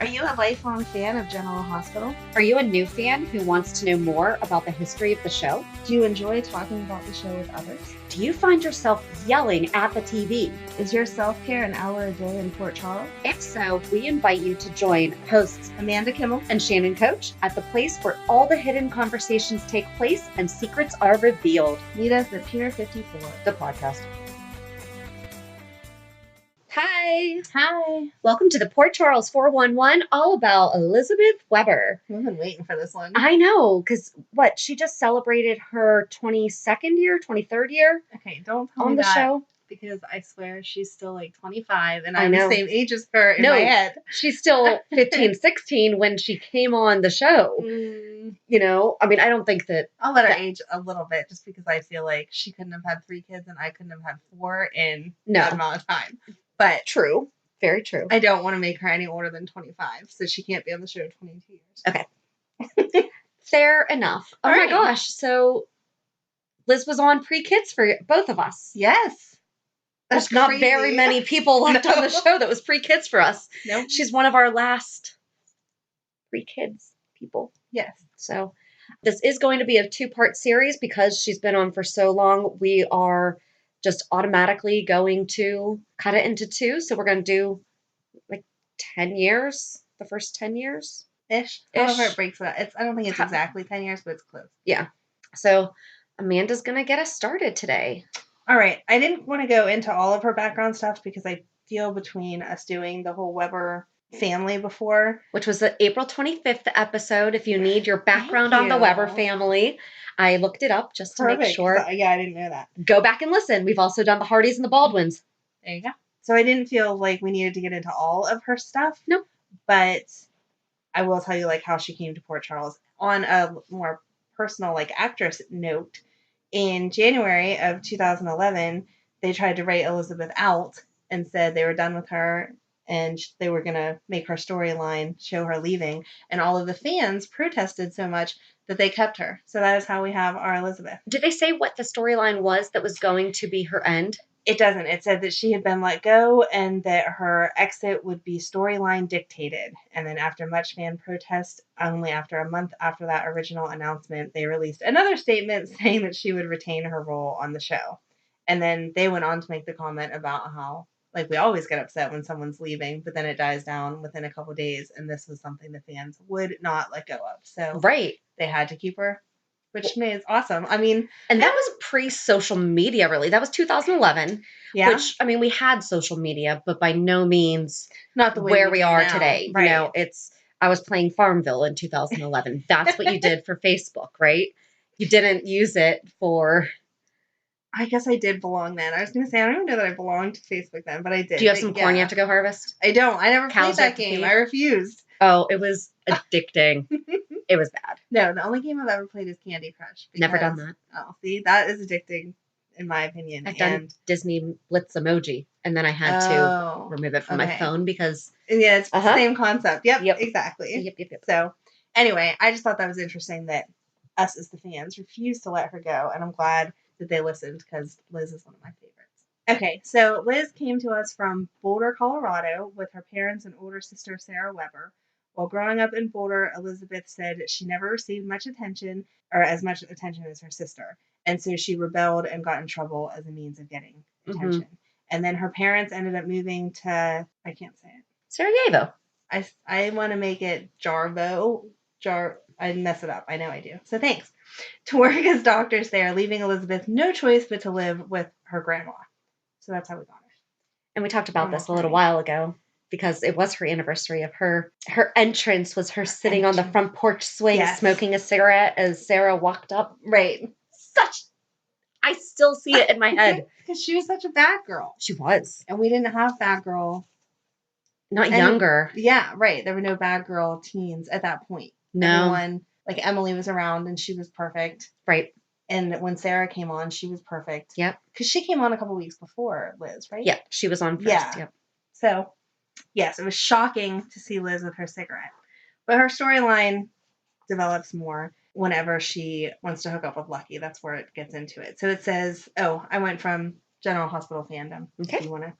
Are you a lifelong fan of General Hospital? Are you a new fan who wants to know more about the history of the show? Do you enjoy talking about the show with others? Do you find yourself yelling at the TV? Is your self-care an hour a day in Port Charles? If so, we invite you to join hosts Amanda and Shannon Coach at the place where all the hidden conversations take place and secrets are revealed. Meet us at Pier 54, the podcast. Hi. Hi. Welcome to the Port Charles 411, all about Elizabeth Weber. We've been waiting for this one. I know, because she just celebrated her 22nd year, 23rd year? Okay, don't tell on me the that, show. because I swear she's still like 25 and I I'm know. the same age as her in my head. She's still 15, 16 when she came on the show. You know, I mean, I don't think that... I'll let her age a little bit just because I feel like she couldn't have had 3 kids and I couldn't have had 4 in that amount of time. But true. Very true. I don't want to make her any older than 25, so she can't be on the show 22 years. Okay. Fair enough. Oh my gosh. So Liz was on pre-kids for both of us. Yes. There's not very many people left on the show that was pre-kids for us. Nope. She's one of our last pre-kids people. Yes. So this is going to be a 2-part series because she's been on for so long. We are just automatically going to cut it into 2. So we're going to do like 10 years, the first 10 years. Ish. However it breaks out. I don't think it's exactly 10 years, but it's close. Yeah. So Amanda's going to get us started today. All right. I didn't want to go into all of her background stuff because I feel between us doing the whole Weber family before. Which was the April 25th episode. If you need your background on the Weber family, I looked it up just to make sure. Yeah, I didn't know that. Go back and listen. We've also done the Hardys and the Baldwins. There you go. So I didn't feel like we needed to get into all of her stuff. Nope. But I will tell you like how she came to Port Charles. On a more personal like actress note, in January of 2011, they tried to write Elizabeth out and said they were done with her and they were going to make her storyline show her leaving. And all of the fans protested so much that they kept her. So that is how we have our Elizabeth. Did they say what the storyline was that was going to be her end? It doesn't. It said that she had been let go and that her exit would be storyline dictated. And then after much fan protest, only after a month after that original announcement, they released another statement saying that she would retain her role on the show. And then they went on to make the comment about how, like, we always get upset when someone's leaving, but then it dies down within a couple of days. And this was something the fans would not let go of. So they had to keep her. Which is awesome. I mean... And that was pre-social media, really. That was 2011. Yeah. Which, I mean, we had social media, but by no means not the way where we are now. today. Right. You know, I was playing Farmville in 2011. That's what you did for Facebook, right? You didn't use it for... I guess I did belong then. I was going to say, I don't even know that I belonged to Facebook then, but I did. Do you have some corn you have to go harvest? I don't. I never played that game. I refused. Oh, it was addicting. It was bad. No, the only game I've ever played is Candy Crush. Never done that. Oh, see, that is addicting, in my opinion. I've done Disney Blitz emoji, and then I had to remove it from my phone because... Yeah, it's the same concept. Yep, exactly. Yep. So, anyway, I just thought that was interesting that us as the fans refused to let her go, and I'm glad that they listened because Liz is one of my favorites. Okay, so Liz came to us from Boulder, Colorado, with her parents and older sister, Sarah Weber. While growing up in Boulder, Elizabeth said she never received much attention, or as much attention as her sister. And so she rebelled and got in trouble as a means of getting attention. Mm-hmm. And then her parents ended up moving to, I can't say it. Sarajevo. I want to make it Jarvo. I mess it up. I know I do. So thanks. To work as doctors there, leaving Elizabeth no choice but to live with her grandma. So that's how we got her. And we talked about this a little while ago. Because it was her anniversary of her entrance was her sitting on the front porch swing smoking a cigarette as Sarah walked up. Right. I still see it in my head. Because she was such a bad girl. She was. And we didn't have bad girl. Not younger. Yeah, right. There were no bad girl teens at that point. No. Everyone, like Emily was around and she was perfect. Right. And when Sarah came on, she was perfect. Yep. Because she came on a couple weeks before Liz, right? Yeah, she was on first. Yeah. Yep. So... yes, it was shocking to see Liz with her cigarette. But her storyline develops more whenever she wants to hook up with Lucky. That's where it gets into it. So it says, I went from General Hospital Fandom. Okay. If you want to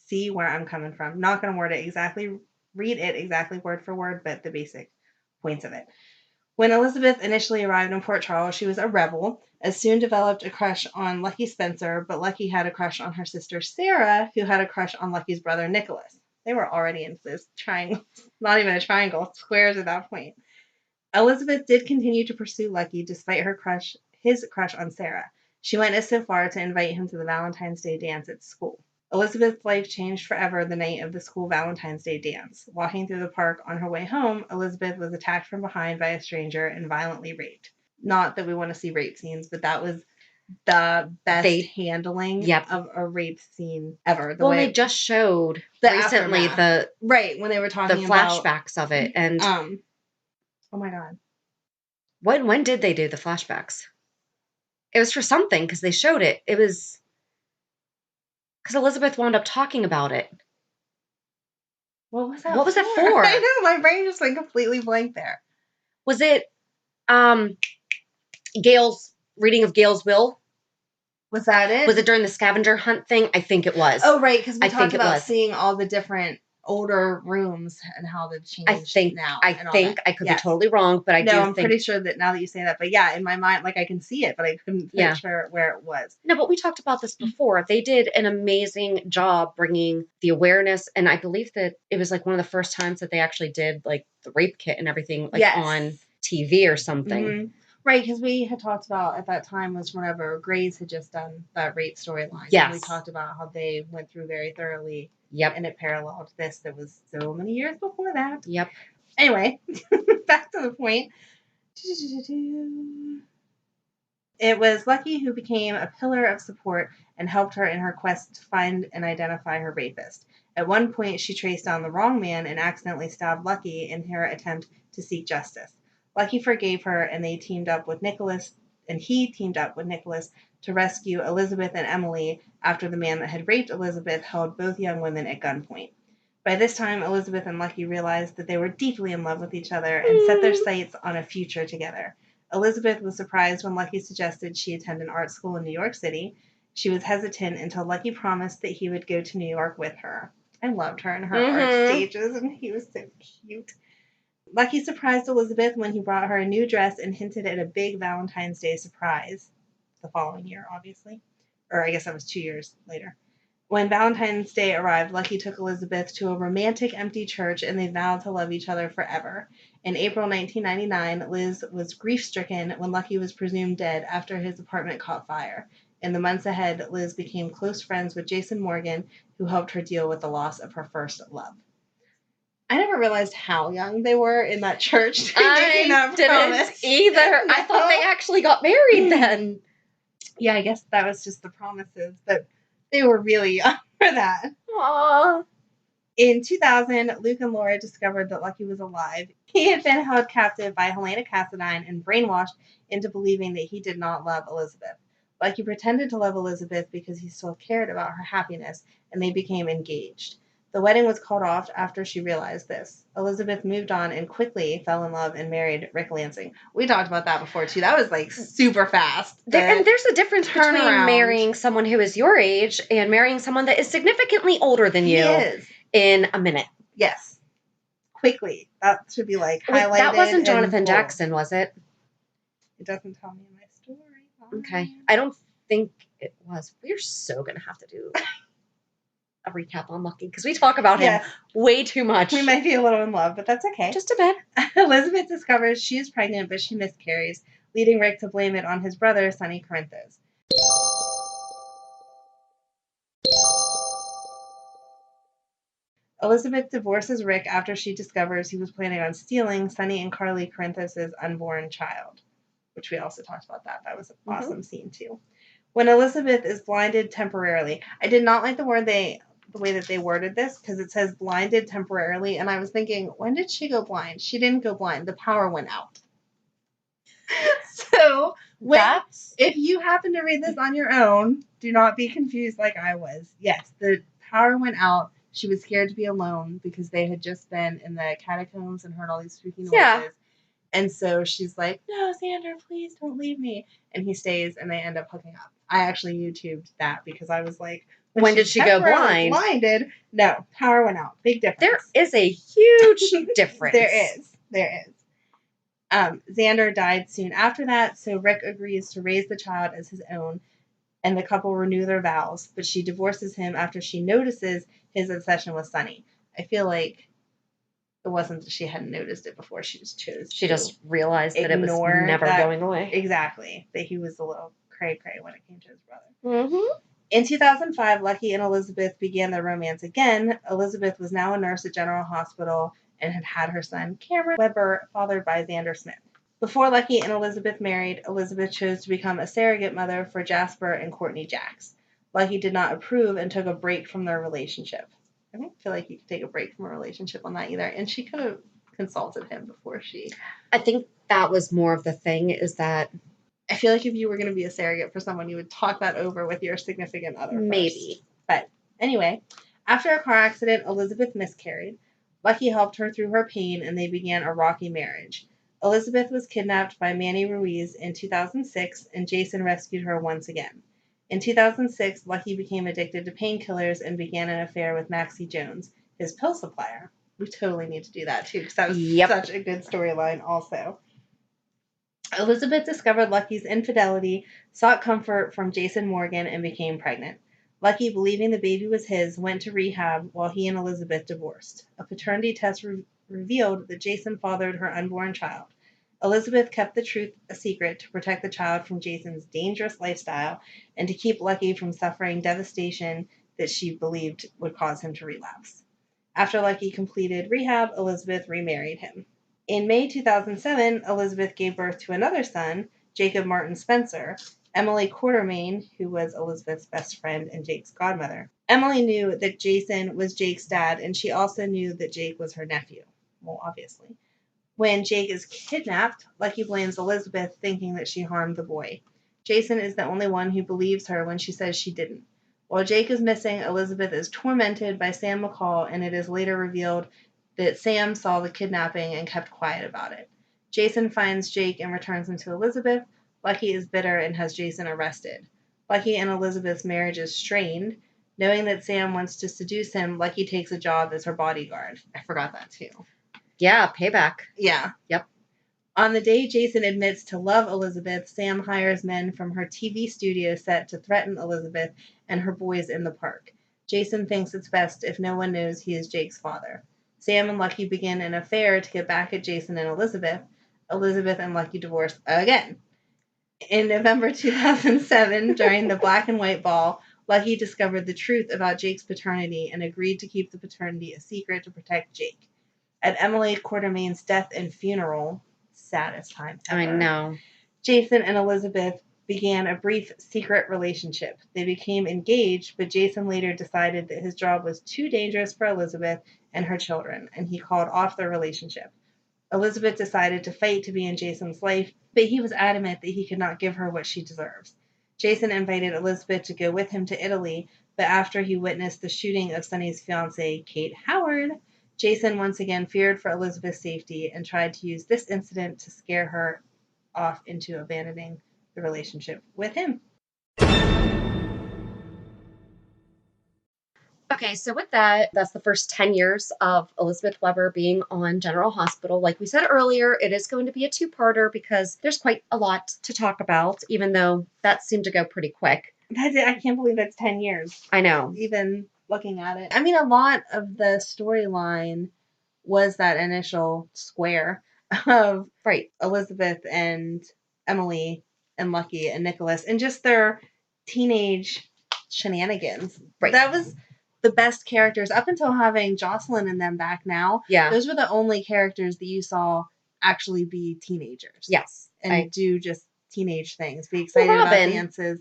see where I'm coming from. Not going to word it exactly read it exactly word for word, but the basic points of it. When Elizabeth initially arrived in Port Charles, she was a rebel, as soon developed a crush on Lucky Spencer, but Lucky had a crush on her sister Sarah, who had a crush on Lucky's brother Nicholas. They were already into this triangle, not even a triangle, squares at that point. Elizabeth did continue to pursue Lucky despite his crush on Sarah. She went so far to invite him to the Valentine's Day dance at school. Elizabeth's life changed forever the night of the school Valentine's Day dance. Walking through the park on her way home, Elizabeth was attacked from behind by a stranger and violently raped. Not that we want to see rape scenes, but that was the best handling of a rape scene ever. They just showed recently aftermath. Right, when they were talking about the flashbacks of it. And oh my God. When did they do the flashbacks? It was for something, because they showed it. It was because Elizabeth wound up talking about it. What was that for? I know, my brain just went completely blank there. Was it Gail's reading of Gail's will? Was that it? Was it during the scavenger hunt thing? I think it was. Oh, right, because we talked about seeing all the different older rooms and how they've changed now. I could be totally wrong, but I'm pretty sure that now that you say that. But yeah, in my mind, like I can see it, but I couldn't picture where it was. No, but we talked about this before. They did an amazing job bringing the awareness, and I believe that it was like one of the first times that they actually did like the rape kit and everything on TV or something. Mm-hmm. Right, because we had talked about at that time was whenever Grey's had just done that rape storyline. Yes. And we talked about how they went through very thoroughly. Yep. And it paralleled this that was so many years before that. Yep. Anyway, back to the point. It was Lucky who became a pillar of support and helped her in her quest to find and identify her rapist. At one point, she traced down the wrong man and accidentally stabbed Lucky in her attempt to seek justice. Lucky forgave her, and he teamed up with Nicholas to rescue Elizabeth and Emily after the man that had raped Elizabeth held both young women at gunpoint. By this time, Elizabeth and Lucky realized that they were deeply in love with each other and set their sights on a future together. Elizabeth was surprised when Lucky suggested she attend an art school in New York City. She was hesitant until Lucky promised that he would go to New York with her. I loved her in her art stages, and he was so cute. Lucky surprised Elizabeth when he brought her a new dress and hinted at a big Valentine's Day surprise. The following year, obviously. Or I guess that was 2 years later. When Valentine's Day arrived, Lucky took Elizabeth to a romantic empty church, and they vowed to love each other forever. In April 1999, Liz was grief-stricken when Lucky was presumed dead after his apartment caught fire. In the months ahead, Liz became close friends with Jason Morgan, who helped her deal with the loss of her first love. I never realized how young they were in that church. I didn't either. I thought they actually got married then. Yeah, I guess that was just the promises, but they were really young for that. Aww. In 2000, Luke and Laura discovered that Lucky was alive. He had been held captive by Helena Cassadine and brainwashed into believing that he did not love Elizabeth. Lucky pretended to love Elizabeth because he still cared about her happiness, and they became engaged. The wedding was called off after she realized this. Elizabeth moved on and quickly fell in love and married Rick Lansing. We talked about that before, too. That was, like, super fast. And there's a difference between marrying someone who is your age and marrying someone that is significantly older than you in a minute. Yes. Quickly. That should be, like, highlighted. That wasn't Jonathan Jackson, was it? It doesn't tell me in my story. Okay. I don't think it was. We're so going to have to do a recap on Lucky, because we talk about him way too much. We might be a little in love, but that's okay. Just a bit. Elizabeth discovers she is pregnant, but she miscarries, leading Rick to blame it on his brother, Sonny Corinthos. Elizabeth divorces Rick after she discovers he was planning on stealing Sonny and Carly Corinthos' unborn child, which we also talked about that. That was an awesome scene, too. When Elizabeth is blinded temporarily, I did not like the way that they worded this, because it says blinded temporarily, and I was thinking, when did she go blind? She didn't go blind. The power went out. So, if you happen to read this on your own, do not be confused like I was. Yes, the power went out. She was scared to be alone because they had just been in the catacombs and heard all these spooky noises. Yeah. And so she's like, no, Xander, please don't leave me. And he stays, and they end up hooking up. I actually YouTubed that because I was like, When did she go blind? Blinded. No, power went out. Big difference. There is a huge difference. There is. Xander died soon after that, so Rick agrees to raise the child as his own, and the couple renew their vows, but she divorces him after she notices his obsession with Sunny. I feel like it wasn't that she hadn't noticed it before, she just chose She just realized that it was never going away. Exactly. That he was a little cray-cray when it came to his brother. Mm-hmm. In 2005, Lucky and Elizabeth began their romance again. Elizabeth was now a nurse at General Hospital and had her son, Cameron Weber, fathered by Xander Smith. Before Lucky and Elizabeth married, Elizabeth chose to become a surrogate mother for Jasper and Courtney Jacks. Lucky did not approve and took a break from their relationship. I don't feel like you could take a break from a relationship on that either. And she could have consulted him before she... I think that was more of the thing, is that... I feel like if you were going to be a surrogate for someone, you would talk that over with your significant other Maybe. first. But anyway, after a car accident, Elizabeth miscarried. Lucky helped her through her pain, and they began a rocky marriage. Elizabeth was kidnapped by Manny Ruiz in 2006, and Jason rescued her once again. In 2006, Lucky became addicted to painkillers and began an affair with Maxie Jones, his pill supplier. We totally need to do that, too, because that was such a good storyline also. Elizabeth discovered Lucky's infidelity, sought comfort from Jason Morgan, and became pregnant. Lucky, believing the baby was his, went to rehab while he and Elizabeth divorced. A paternity test revealed that Jason fathered her unborn child. Elizabeth kept the truth a secret to protect the child from Jason's dangerous lifestyle and to keep Lucky from suffering devastation that she believed would cause him to relapse. After Lucky completed rehab, Elizabeth remarried him. In May 2007, Elizabeth gave birth to another son, Jacob Martin Spencer. Emily Quartermain, who was Elizabeth's best friend and Jake's godmother. Emily knew that Jason was Jake's dad, and she also knew that Jake was her nephew. Well, obviously. When Jake is kidnapped, Lucky blames Elizabeth, thinking that she harmed the boy. Jason is the only one who believes her when she says she didn't. While Jake is missing, Elizabeth is tormented by Sam McCall, and it is later revealed that Sam saw the kidnapping and kept quiet about it. Jason finds Jake and returns him to Elizabeth. Lucky is bitter and has Jason arrested. Lucky and Elizabeth's marriage is strained. Knowing that Sam wants to seduce him, Lucky takes a job as her bodyguard. I forgot that too. Yeah, payback. Yeah. Yep. On the day Jason admits to love Elizabeth, Sam hires men from her TV studio set to threaten Elizabeth and her boys in the park. Jason thinks it's best if no one knows he is Jake's father. Sam and Lucky begin an affair to get back at Jason and Elizabeth. Elizabeth and Lucky divorce again. In November 2007, during the black and white ball, Lucky discovered the truth about Jake's paternity and agreed to keep the paternity a secret to protect Jake. At Emily Quartermain's death and funeral, saddest time ever, I know, Jason and Elizabeth began a brief secret relationship. They became engaged, but Jason later decided that his job was too dangerous for Elizabeth and her children, and he called off their relationship. Elizabeth decided to fight to be in Jason's life, but he was adamant that he could not give her what she deserves. Jason invited Elizabeth to go with him to Italy, but after he witnessed the shooting of Sonny's fiancée, Kate Howard, Jason once again feared for Elizabeth's safety and tried to use this incident to scare her off into abandoning the relationship with him. Okay, so with that, that's the first 10 years of Elizabeth Weber being on General Hospital. Like we said earlier, it is going to be a two-parter because there's quite a lot to talk about, even though that seemed to go pretty quick. I can't believe that's 10 years. I know. Even looking at it. I mean, a lot of the storyline was that initial square of Elizabeth and Emily and Lucky and Nicholas and just their teenage shenanigans. Right. That was the best characters up until having Jocelyn and them back now. Yeah. Those were the only characters that you saw actually be teenagers. Yes. And do just teenage things. Be excited about dances.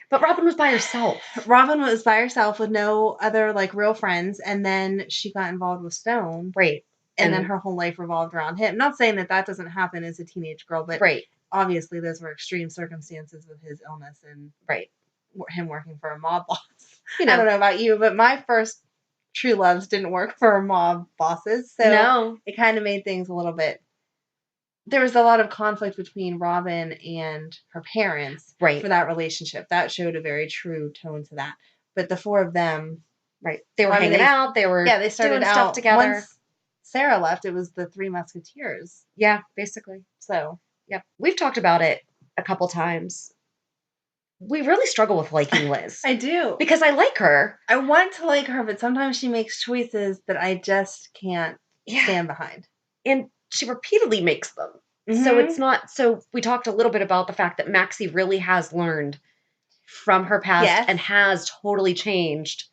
But Robin was by herself. Robin was by herself with no other like real friends, and then she got involved with Stone. Right. And then her whole life revolved around him. Not saying that that doesn't happen as a teenage girl, but obviously those were extreme circumstances with his illness and him working for a mob boss. You know, I don't know about you, but my first true loves didn't work for mob bosses. So it kind of made things a little bit... There was a lot of conflict between Robin and her parents for that relationship. That showed a very true tone to that. but the four of them, Right. They were I mean, hanging out. They were they started doing out stuff together. Once Sarah left, it was the Three Musketeers. Yeah, basically. So, yep. We've talked about it a couple times. We really struggle with liking Liz. I do. Because I like her. I want to like her, but sometimes she makes choices that I just can't stand behind. And she repeatedly makes them. So it's not, so we talked a little bit about the fact that Maxie really has learned from her past and has totally changed.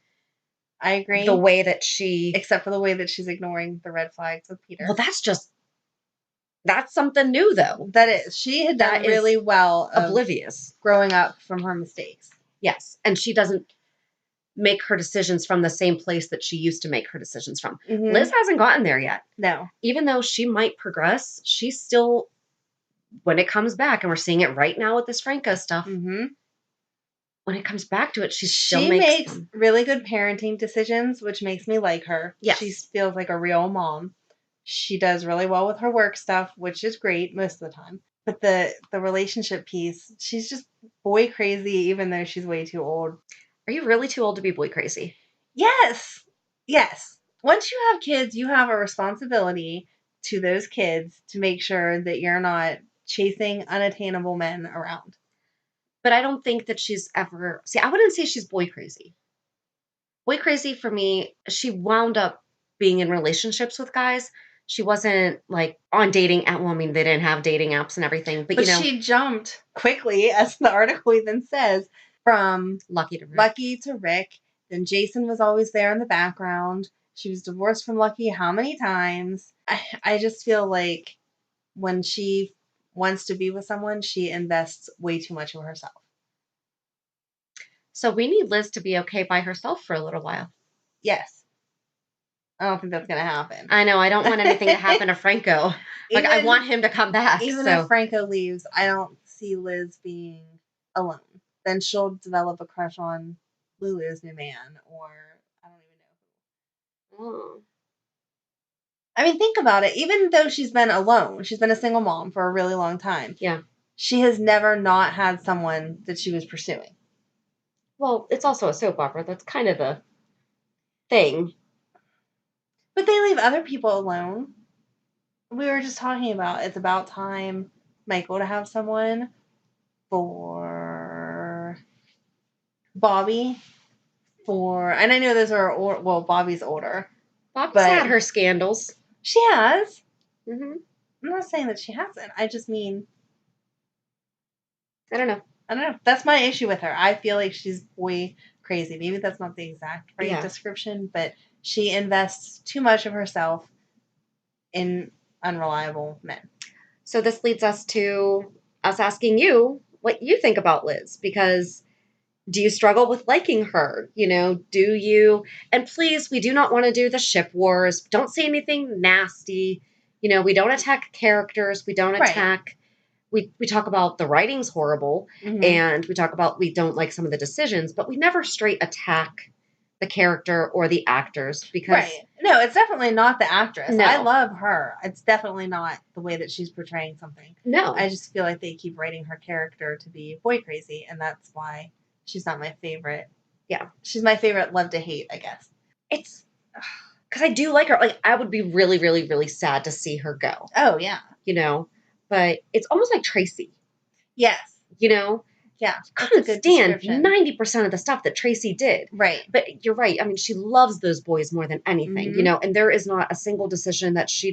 I agree. The way that she... Except for the way that she's ignoring the red flags with Peter. Well, that's something new, though. That is. She had done really well oblivious. Growing up from her mistakes. Yes. And she doesn't make her decisions from the same place that she used to make her decisions from. Mm-hmm. Liz hasn't gotten there yet. No. Even though she might progress, she's still, when it comes back, and we're seeing it right now with this Franco stuff, when it comes back to it, she makes really good parenting decisions, which makes me like her. Yes. She feels like a real mom. She does really well with her work stuff, which is great most of the time. But the relationship piece, she's just boy crazy, even though she's way too old. Are you really too old to be boy crazy? Yes. Yes. Once you have kids, you have a responsibility to those kids to make sure that you're not chasing unattainable men around. But I don't think that she's ever... See, I wouldn't say she's boy crazy. Boy crazy for me, she wound up being in relationships with guys. She wasn't like on dating app. Well, I mean, they didn't have dating apps and everything, but she jumped quickly, as the article even says, from Lucky to Rick. Then Jason was always there in the background. She was divorced from Lucky how many times? I just feel like when she wants to be with someone, she invests way too much of herself. So we need Liz to be okay by herself for a little while. Yes. I don't think that's going to happen. I know. I don't want anything to happen to Franco. Like, I want him to come back. Even if Franco leaves, I don't see Liz being alone. Then she'll develop a crush on Lulu's new man, or I don't even know who. Oh. I mean, think about it. Even though she's been alone, she's been a single mom for a really long time. Yeah. She has never not had someone that she was pursuing. Well, it's also a soap opera. That's kind of the thing. But they leave other people alone. We were just talking about it's about time, Michael, to have someone for Bobby. And I know those are, Bobby's older. Bobby's had her scandals. She has. Mm-hmm. I'm not saying that she hasn't. I just mean... I don't know. That's my issue with her. I feel like she's boy crazy. Maybe that's not the exact right description, but she invests too much of herself in unreliable men. So this leads us to us asking you what you think about Liz, because do you struggle with liking her? Do you... And please, we do not want to do the ship wars. Don't say anything nasty. We don't attack characters. We don't attack... We talk about the writing's horrible, and we talk about we don't like some of the decisions, but we never straight attack the character or the actors, because... Right. No, it's definitely not the actress. No. I love her. It's definitely not the way that she's portraying something. No. I just feel like they keep writing her character to be boy crazy, and that's why she's not my favorite. Yeah. She's my favorite love to hate, I guess. It's... Because I do like her. Like, I would be really, really, really sad to see her go. Oh, yeah. But it's almost like Tracy. Yes. Yeah. Couldn't stand 90% of the stuff that Tracy did. Right. But you're right. I mean, she loves those boys more than anything, and there is not a single decision that she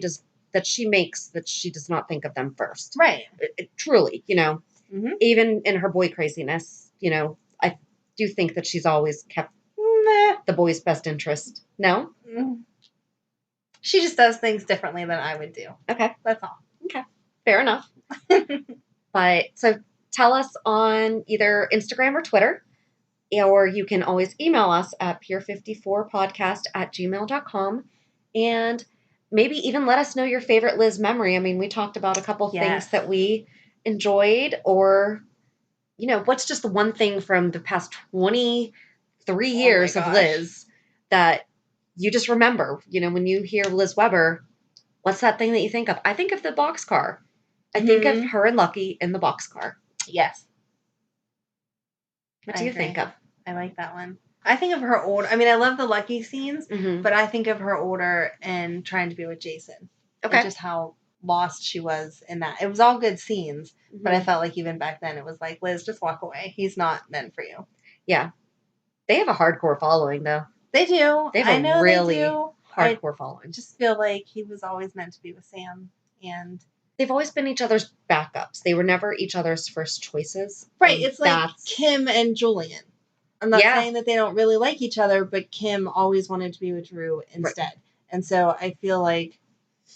makes that she does not think of them first. Right. Truly, even in her boy craziness, I do think that she's always kept the boy's best interest. No? She just does things differently than I would do. Okay. That's all. Okay. Fair enough. But so tell us on either Instagram or Twitter, or you can always email us at pure54podcast@gmail.com, and maybe even let us know your favorite Liz memory. I mean, we talked about a couple things that we enjoyed, or, what's just the one thing from the past 23 years of Liz that you just remember, when you hear Liz Weber, what's that thing that you think of? I think of the boxcar. I think of her and Lucky in the boxcar. Yes. What do you think of? I like that one. I think of her older. I mean, I love the Lucky scenes, Mhm. but I think of her older and trying to be with Jason. Okay. And just how lost she was in that. It was all good scenes, but I Mhm. felt like even back then it was like, Liz, just walk away. He's not meant for you. Yeah. They have a hardcore following, though. They do. They have I a know really they do. hardcore following. I just feel like he was always meant to be with Sam. And They've always been each other's backups. They were never each other's first choices. right, And it's like Kim and Julian. I'm not saying that they don't really like each other, but Kim always wanted to be with Drew instead. Right. And so I feel like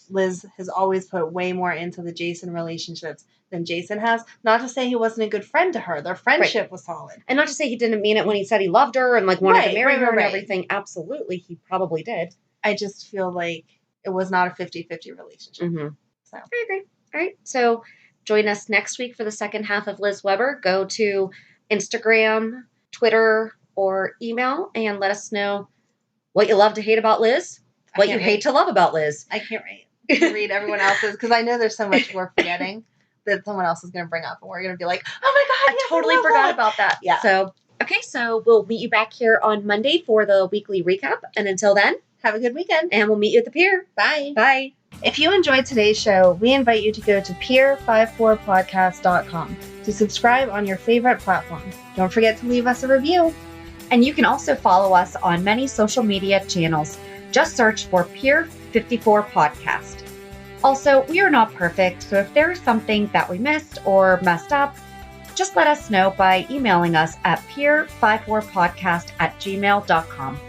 Liz has always put way more into the Jason relationships than Jason has. Not to say he wasn't a good friend to her. Their friendship was solid. And not to say he didn't mean it when he said he loved her and like wanted to marry her and everything. Absolutely. He probably did. I just feel like it was not a 50-50 relationship. Mm-hmm. So I agree. All right. So join us next week for the second half of Liz Weber. Go to Instagram, Twitter, or email and let us know what you love to hate about Liz, what you hate to love about Liz. I can't wait to read everyone else's because I know there's so much we're forgetting that someone else is going to bring up, and we're going to be like, "Oh my god, I totally forgot about that." Yeah. So okay, so we'll meet you back here on Monday for the weekly recap, and until then, have a good weekend, and we'll meet you at the pier. Bye. Bye. If you enjoyed today's show, we invite you to go to pier54podcast.com to subscribe on your favorite platform. Don't forget to leave us a review. And you can also follow us on many social media channels. Just search for Pier 54 Podcast. Also, we are not perfect, so if there is something that we missed or messed up, just let us know by emailing us at pier54podcast@gmail.com.